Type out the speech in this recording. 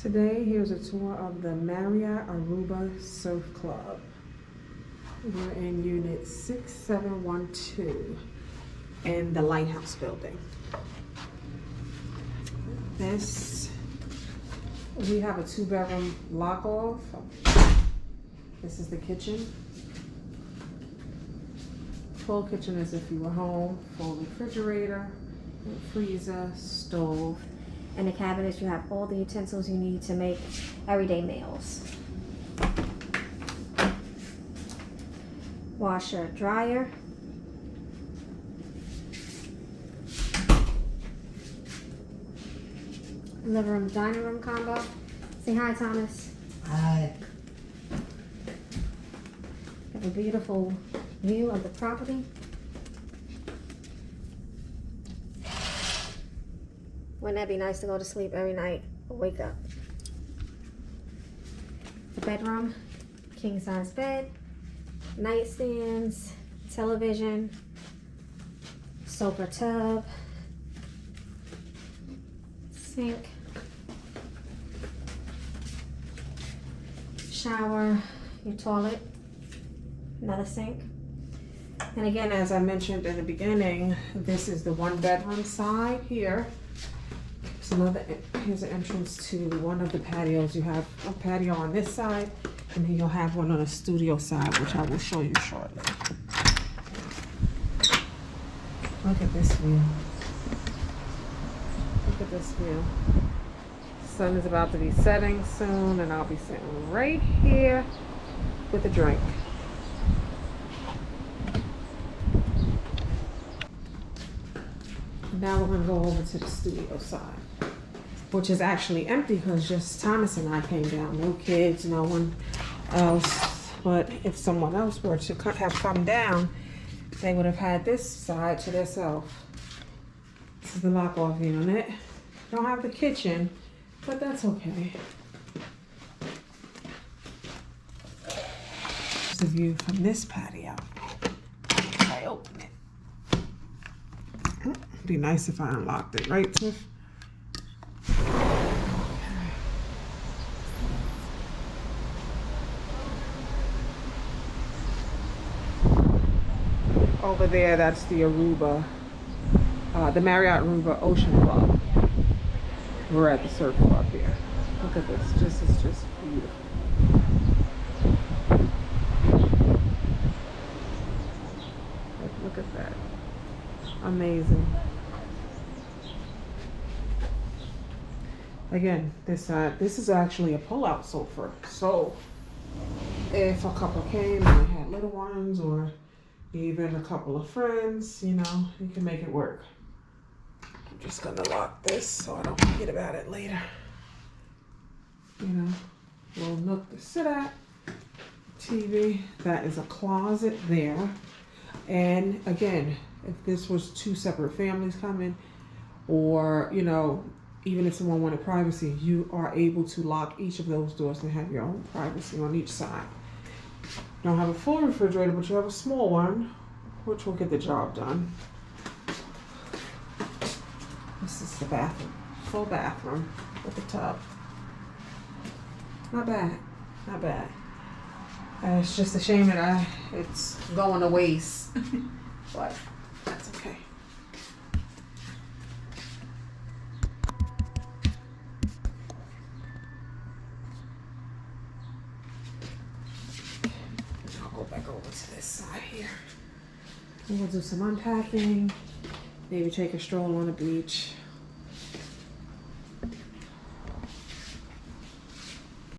Today, here's a tour of the Marriott Aruba Surf Club. We're in unit 6712 in the Lighthouse building. We have a 2-bedroom lock-off. This is the kitchen. Full kitchen as if you were home. Full refrigerator, freezer, stove. In the cabinets, you have all the utensils you need to make everyday meals. Washer, dryer. Living room, dining room combo. Say hi, Thomas. Hi. Have a beautiful view of the property. Wouldn't that be nice to go to sleep every night or wake up? The bedroom, king size bed, nightstands, television, soaker tub, sink, shower, your toilet, another sink. And again, as I mentioned in the beginning, this is the 1-bedroom side here. Here's an entrance to one of the patios. You have a patio on this side, and then you'll have one on the studio side, which I will show you shortly. Look at this view. Look at this view. Sun is about to be setting soon, and I'll be sitting right here with a drink. Now we're gonna go over to the studio side, which is actually empty because just Thomas and I came down. No kids, no one else. But if someone else were to have come down, they would have had this side to themselves. This is the lock-off unit. Don't have the kitchen, but that's okay. Here's the view from this patio. I open it. It'd be nice if I unlocked it, right, Tiff? Over there, that's the Aruba, the Marriott Aruba Ocean Club. We're at the surf club here. Look at this, it's just beautiful. Look at that, amazing. Again, this is actually a pull-out sofa. So if a couple came and they had little ones, or even a couple of friends, you know, you can make it work. I'm just gonna lock this so I don't forget about it later. You know, little nook to sit at, TV. That is a closet there. And again, if this was 2 separate families coming, or, you know, even if someone wanted privacy, you are able to lock each of those doors and have your own privacy on each side. Don't have a full refrigerator, but you have a small one, which will get the job done. This is the bathroom, full bathroom with a tub. Not bad, not bad. It's just a shame that it's going to waste, but that's okay. I'll go back over to this side here. We'll do some unpacking, maybe take a stroll on the beach.